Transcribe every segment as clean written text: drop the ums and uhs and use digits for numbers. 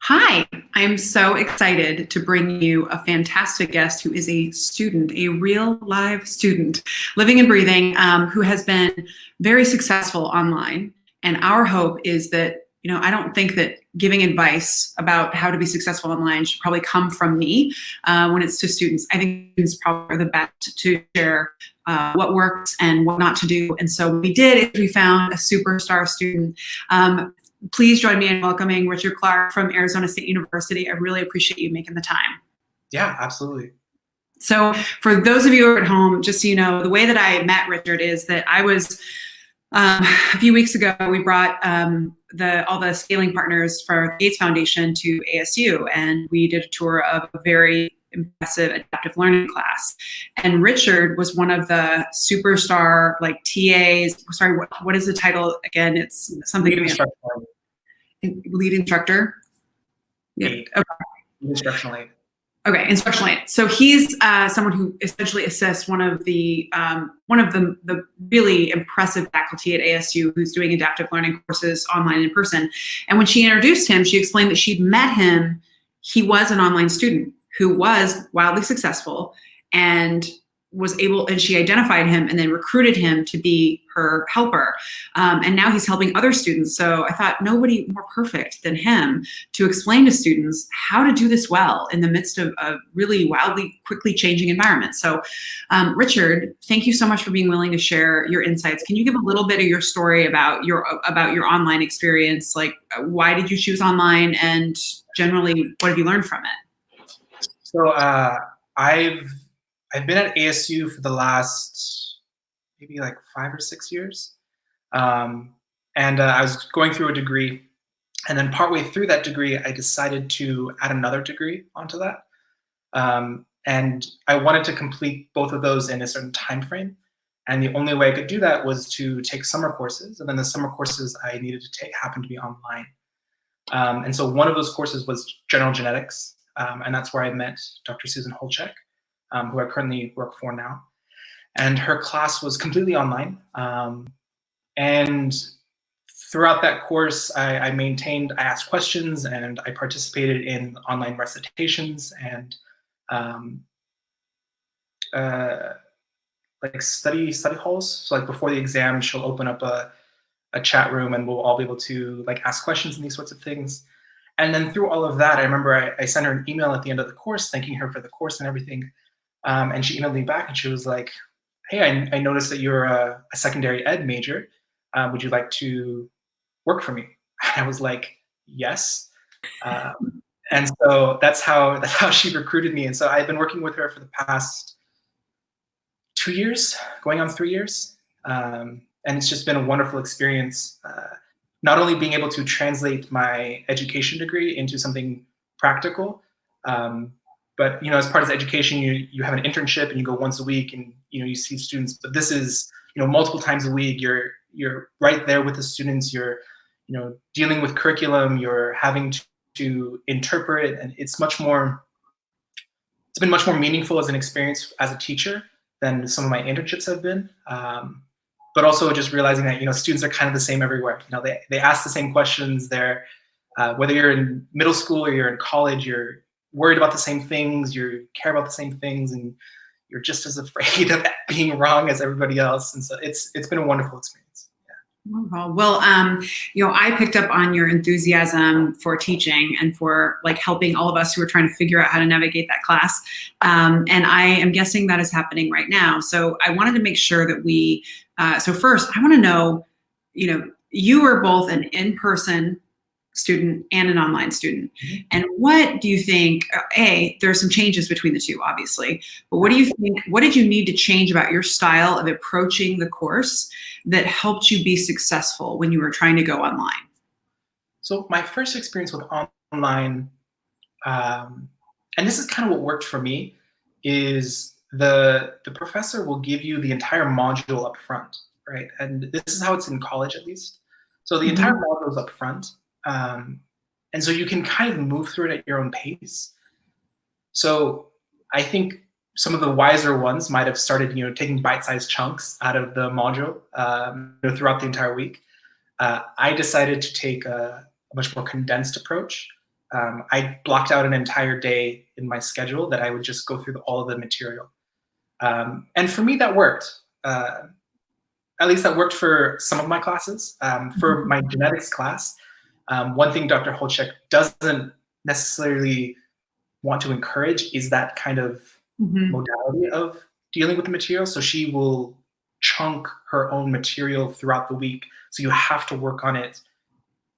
Hi, I'm so excited to bring you a fantastic guest who is a student, a real live student, living and breathing, who has been very successful online. And our hope is that, I don't think that giving advice about how to be successful online should probably come from me when it's to students. I think students probably are the best to share what works and what not to do. And so what we did is we found a superstar student. Please join me in welcoming Richard Clark from Arizona State University. I really appreciate you making the time. Yeah, absolutely. So for those of you who are at home, just so you know, the way that I met Richard is that I was, a few weeks ago, we brought all the scaling partners for the Gates Foundation to ASU, and we did a tour of a very impressive adaptive learning class. And Richard was one of the superstar TAs. Sorry, what is the title again? It's something. Lead instructor. Yeah. Okay. Instructional aid. Okay, instructional aid. So he's someone who essentially assists one of the really impressive faculty at ASU who's doing adaptive learning courses online and in person. And when she introduced him, she explained that she'd met him. He was an online student who was wildly successful and she identified him and then recruited him to be her helper. And now he's helping other students. So I thought nobody more perfect than him to explain to students how to do this well in the midst of a really wildly, quickly changing environment. So Richard, thank you so much for being willing to share your insights. Can you give a little bit of your story about your online experience? Like, why did you choose online, and generally, what have you learned from it? So I've been at ASU for the last maybe 5 or 6 years. And I was going through a degree, and then partway through that degree, I decided to add another degree onto that. And I wanted to complete both of those in a certain time frame. And the only way I could do that was to take summer courses. And then the summer courses I needed to take happened to be online. And so one of those courses was general genetics. And that's where I met Dr. Susan Holchek, who I currently work for now. And her class was completely online. And throughout that course, I asked questions, and I participated in online recitations and study halls. So before the exam, she'll open up a chat room, and we'll all be able to ask questions and these sorts of things. And then through all of that, I remember I sent her an email at the end of the course thanking her for the course and everything. And she emailed me back, and she was like, hey, I noticed that you're a secondary ed major. Would you like to work for me? And I was like, yes. And so that's how she recruited me. And so I've been working with her for the past 2 years, going on 3 years. And it's just been a wonderful experience. Not only being able to translate my education degree into something practical, but as part of the education, you have an internship and you go once a week, and you see students. But this is multiple times a week. You're right there with the students. You're dealing with curriculum. You're having to interpret, and it's been much more meaningful as an experience as a teacher than some of my internships have been. But also just realizing that students are kind of the same everywhere. They ask the same questions. They're whether you're in middle school or you're in college, you're worried about the same things. You care about the same things, and you're just as afraid of being wrong as everybody else. And so it's been a wonderful experience. Wonderful. Well, I picked up on your enthusiasm for teaching and for helping all of us who are trying to figure out how to navigate that class. And I am guessing that is happening right now. So I wanted to make sure that so first I want to know, you are both an in-person student and an online student. Mm-hmm. And what do you think, there's some changes between the two, obviously, but what do you think, what did you need to change about your style of approaching the course that helped you be successful when you were trying to go online? So my first experience with online, and this is kind of what worked for me, is the professor will give you the entire module up front, right? And this is how it's in college, at least. So the entire module is up front. And so you can kind of move through it at your own pace. So I think some of the wiser ones might have started, taking bite-sized chunks out of the module throughout the entire week. I decided to take a much more condensed approach. I blocked out an entire day in my schedule that I would just go through all of the material. And for me, that worked. At least that worked for some of my classes. For my genetics class, one thing Dr. Holchek doesn't necessarily want to encourage is that kind of modality of dealing with the material. So she will chunk her own material throughout the week. So you have to work on it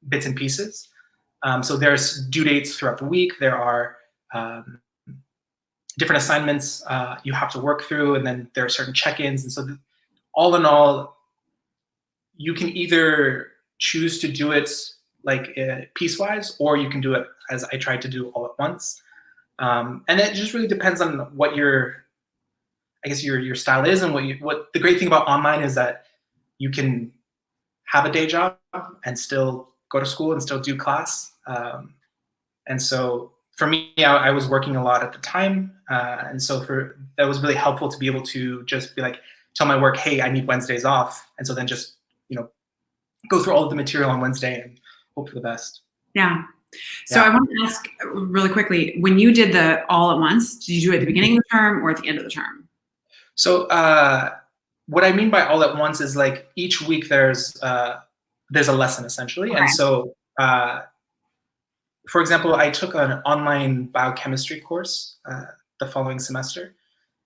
bits and pieces. So there's due dates throughout the week. There are different assignments you have to work through, and then there are certain check-ins. And so all in all, you can either choose to do it like piecewise, or you can do it as I tried to do all at once. And it just really depends on what your style is, and what the great thing about online is that you can have a day job and still go to school and still do class. And so for me, I was working a lot at the time. And so that was really helpful to be able to just be like, tell my work, hey, I need Wednesdays off. And so then just, go through all of the material on Wednesday and hope for the best. Yeah. So I want to ask really quickly, when you did the all at once, did you do it at the beginning of the term or at the end of the term? So what I mean by all at once is like each week there's a lesson essentially. Okay. And so, for example, I took an online biochemistry course the following semester.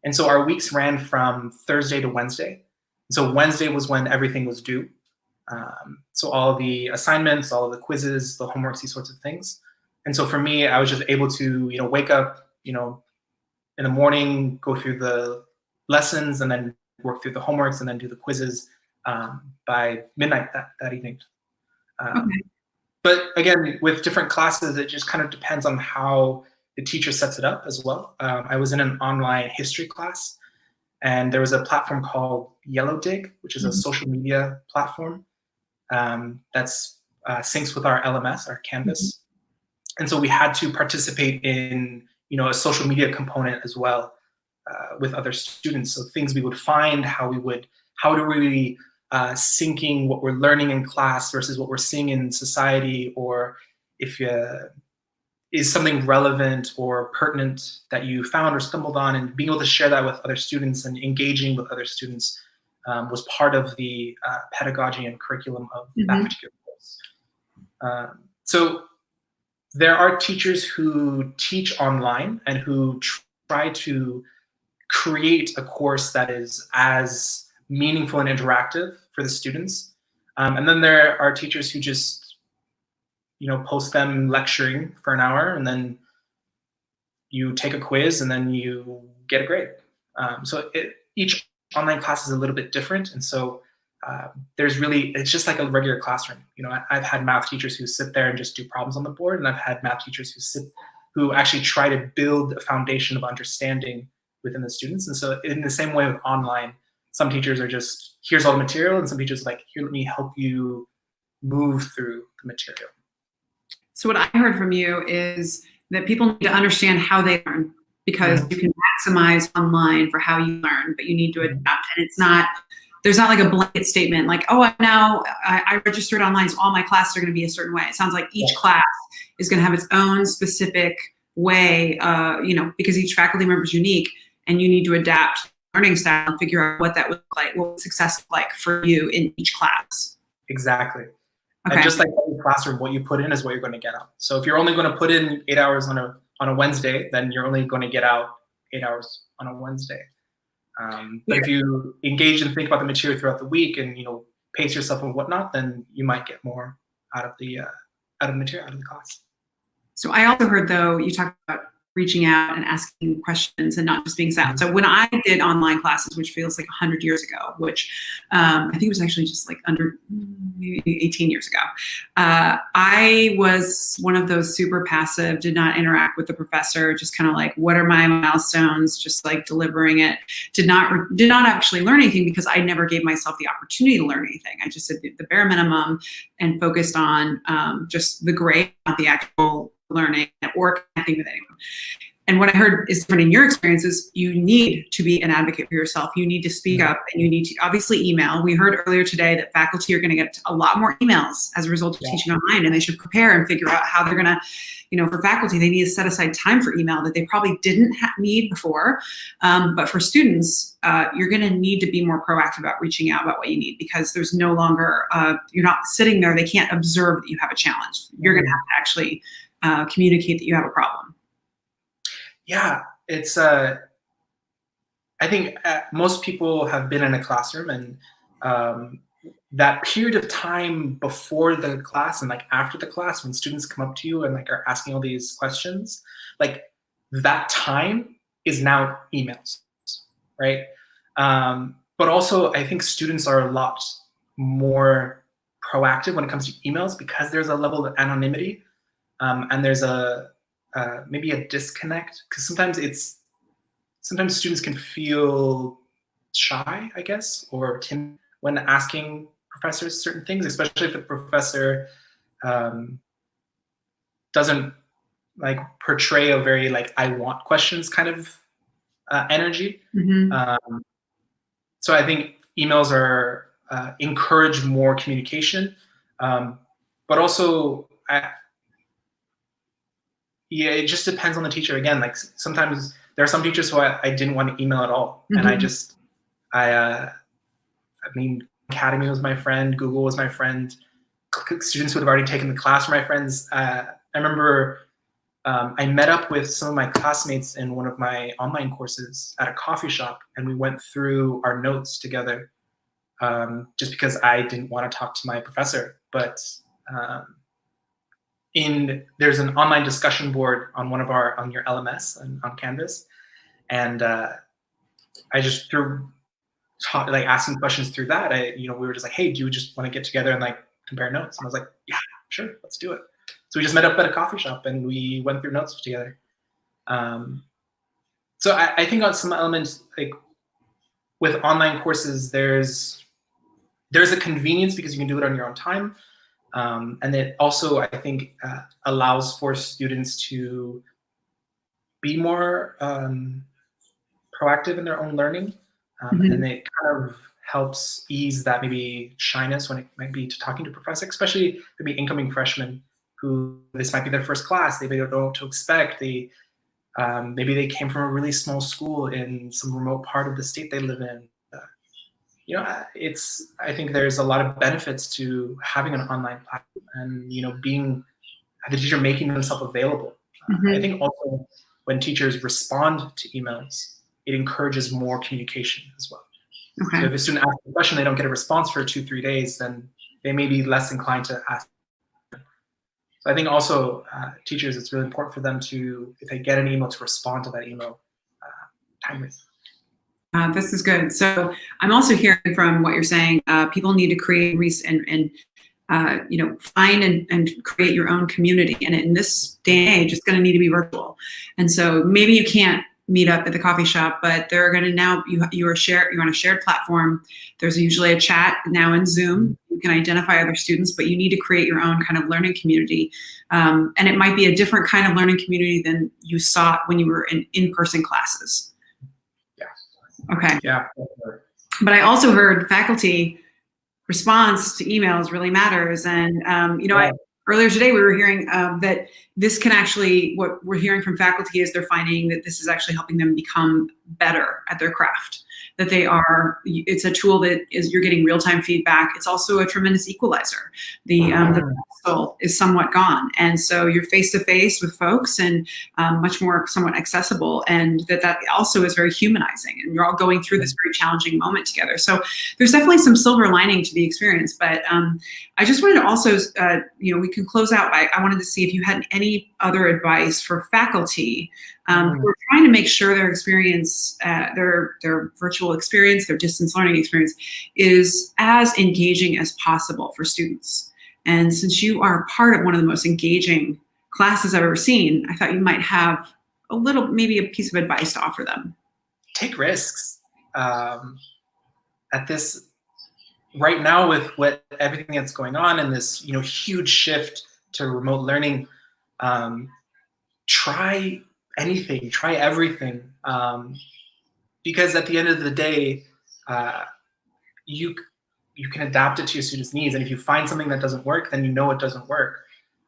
And so our weeks ran from Thursday to Wednesday. So Wednesday was when everything was due. So all the assignments, all of the quizzes, the homeworks, these sorts of things. And so for me, I was just able to, wake up, in the morning, go through the lessons, and then work through the homeworks, and then do the quizzes by midnight that evening. Okay. But again, with different classes, it just kind of depends on how the teacher sets it up as well. I was in an online history class, and there was a platform called YellowDig, which is a social media platform that's syncs with our LMS, our Canvas. And so we had to participate in, a social media component as well with other students. So things we would find, how do we syncing what we're learning in class versus what we're seeing in society, or if is something relevant or pertinent that you found or stumbled on, and being able to share that with other students and engaging with other students was part of the pedagogy and curriculum of that particular course. So there are teachers who teach online and who try to create a course that is as meaningful and interactive for the students. And then there are teachers who just post them lecturing for an hour, and then you take a quiz, and then you get a grade. So each online class is a little bit different, and so it's just like a regular classroom. I've had math teachers who sit there and just do problems on the board, and I've had math teachers who actually try to build a foundation of understanding within the students. And so in the same way with online, some teachers are just, here's all the material, and some teachers are like, here, let me help you move through the material. So what I heard from you is that people need to understand how they learn, because you can maximize online for how you learn, but you need to adapt. And there's not like a blanket statement like, oh, I registered online, so all my classes are going to be a certain way. It sounds like each class is going to have its own specific way, because each faculty member is unique, and you need to adapt learning style and figure out what that would look like, what success look like for you in each class. Exactly. Okay. And just like in the classroom, what you put in is what you're going to get out. So if you're only going to put in 8 hours on a Wednesday, then you're only going to get out 8 hours on a Wednesday. But if you engage and think about the material throughout the week, and pace yourself and whatnot, then you might get more out of the material, out of the class. So I also heard, though, you talked about reaching out and asking questions and not just being silent. So when I did online classes, which feels like 100 years ago, which I think it was actually just like under maybe 18 years ago, I was one of those super passive, did not interact with the professor, just kind of like, what are my milestones, just like delivering it, did not actually learn anything, because I never gave myself the opportunity to learn anything. I just did the bare minimum and focused on just the grade, not the actual learning or connecting with anyone. and what I heard is different in your experiences. You need to be an advocate for yourself. You need to speak up, and you need to obviously email. We heard earlier today that faculty are going to get a lot more emails as a result of teaching online, and they should prepare and figure out how they're going to, for faculty, they need to set aside time for email that they probably didn't need before. But for students, you're going to need to be more proactive about reaching out about what you need, because there's no longer, you're not sitting there. They can't observe that you have a challenge. You're going to have to actually communicate that you have a problem. Yeah, it's, I think most people have been in a classroom, and that period of time before the class and like after the class, when students come up to you and like are asking all these questions, like that time is now emails, right? But also I think students are a lot more proactive when it comes to emails, because there's a level of anonymity, and there's maybe a disconnect, because sometimes students can feel shy, I guess, or timid when asking professors certain things, especially if the professor doesn't like portray a very like I want questions kind of energy. Mm-hmm. So I think emails are encourage more communication, but also yeah, it just depends on the teacher. Again, like sometimes there are some teachers who I didn't want to email at all. Mm-hmm. And I mean, Academy was my friend, Google was my friend, students who had already taken the class were my friends. I remember I met up with some of my classmates in one of my online courses at a coffee shop, and we went through our notes together, just because I didn't want to talk to my professor. But there's an online discussion board on on your LMS and on Canvas, and I just like asking questions through that. We were just like, hey, do you just want to get together and like compare notes? And I was like, yeah, sure, let's do it. So we just met up at a coffee shop and we went through notes together. So I think on some elements, like with online courses, there's a convenience because you can do it on your own time. And it also, I think, allows for students to be more proactive in their own learning. Mm-hmm. And it kind of helps ease that maybe shyness when it might be to talking to a professor, especially maybe incoming freshmen who this might be their first class. They don't know what to expect. Maybe they came from a really small school in some remote part of the state they live in. I think there's a lot of benefits to having an online platform and, being the teacher making themselves available. Mm-hmm. I think also when teachers respond to emails, it encourages more communication as well. Okay. So if a student asks a question, they don't get a response for 2-3 days, then they may be less inclined to ask. So I think also teachers, it's really important for them to, if they get an email, to respond to that email timely. This is good. So I'm also hearing from what you're saying, people need to create and find and create your own community. And in this day and age, it's going to need to be virtual. And so maybe you can't meet up at the coffee shop, but they're going to now, you're on a shared platform. There's usually a chat now in Zoom. You can identify other students, but you need to create your own kind of learning community. And it might be a different kind of learning community than you saw when you were in in-person classes. Okay. Yeah. But I also heard faculty response to emails really matters. And, earlier today we were hearing that this can actually, what we're hearing from faculty is they're finding that this is actually helping them become better at their craft, that it's a tool that you're getting real-time feedback. It's also a tremendous equalizer. The pedestal is somewhat gone. And so you're face-to-face with folks and much more somewhat accessible. And that also is very humanizing. And you're all going through this very challenging moment together. So there's definitely some silver lining to the experience. But I just wanted to also, we can close out. I wanted to see if you had any other advice for faculty who are trying to make sure their experience, their virtual experience, their distance learning experience is as engaging as possible for students. And since you are part of one of the most engaging classes I've ever seen, I thought you might have maybe a piece of advice to offer them. Take risks. At this, right now with everything that's going on and this, huge shift to remote learning, try anything, try everything, because at the end of the day, you can adapt it to your students' needs. And if you find something that doesn't work, then you know it doesn't work.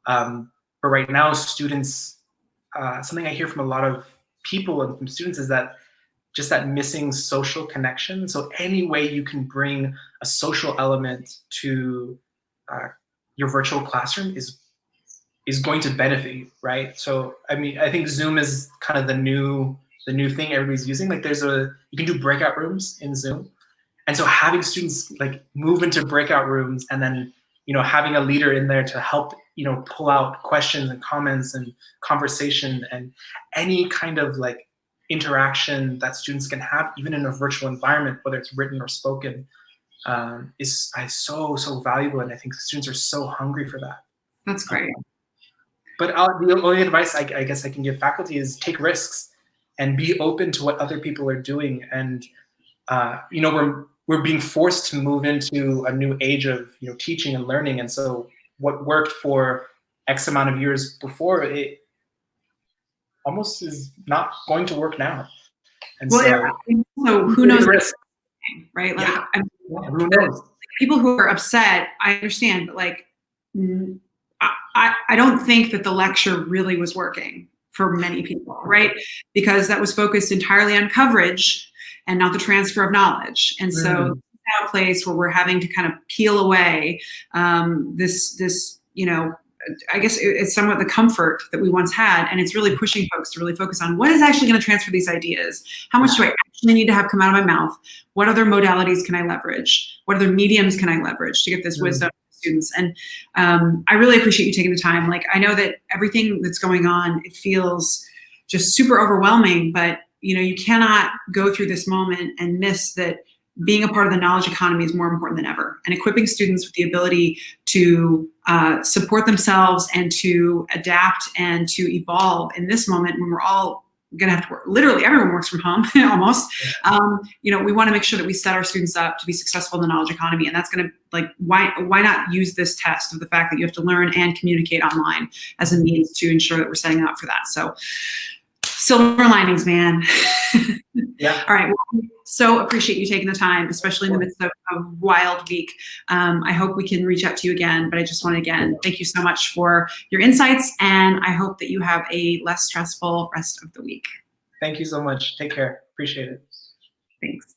But right now, students, something I hear from a lot of people and from students is that just that missing social connection. So any way you can bring a social element to your virtual classroom is going to benefit you, right? So I mean, I think Zoom is kind of the new thing everybody's using. Like you can do breakout rooms in Zoom. And so having students like move into breakout rooms and then, having a leader in there to help, pull out questions and comments and conversation and any kind of like interaction that students can have, even in a virtual environment, whether it's written or spoken, is so valuable. And I think students are so hungry for that. That's great. But the only advice I guess I can give faculty is take risks and be open to what other people are doing. And, we're being forced to move into a new age of teaching and learning, and so what worked for X amount of years before, it almost is not going to work now. And so who knows, right? Like, yeah. Who knows? People who are upset, I understand, but like, I don't think that the lecture really was working for many people, right? Because that was focused entirely on coverage and not the transfer of knowledge. And so now a place where we're having to kind of peel away this, I guess it's somewhat the comfort that we once had, and it's really pushing folks to really focus on what is actually going to transfer these ideas. How much do I actually need to have come out of my mouth? What other modalities can I leverage? What other mediums can I leverage to get this wisdom to students? And I really appreciate you taking the time. Like, I know that everything that's going on, it feels just super overwhelming, but you cannot go through this moment and miss that being a part of the knowledge economy is more important than ever, and equipping students with the ability to support themselves and to adapt and to evolve in this moment when we're all going to have to work. Literally, everyone works from home almost. We want to make sure that we set our students up to be successful in the knowledge economy, and that's going to, like, why not use this test of the fact that you have to learn and communicate online as a means to ensure that we're setting up for that. So, silver linings, man. Yeah. All right. Well, so appreciate you taking the time, especially in the midst of a wild week. I hope we can reach out to you again, but I just want to, again, thank you so much for your insights, and I hope that you have a less stressful rest of the week. Thank you so much. Take care. Appreciate it. Thanks.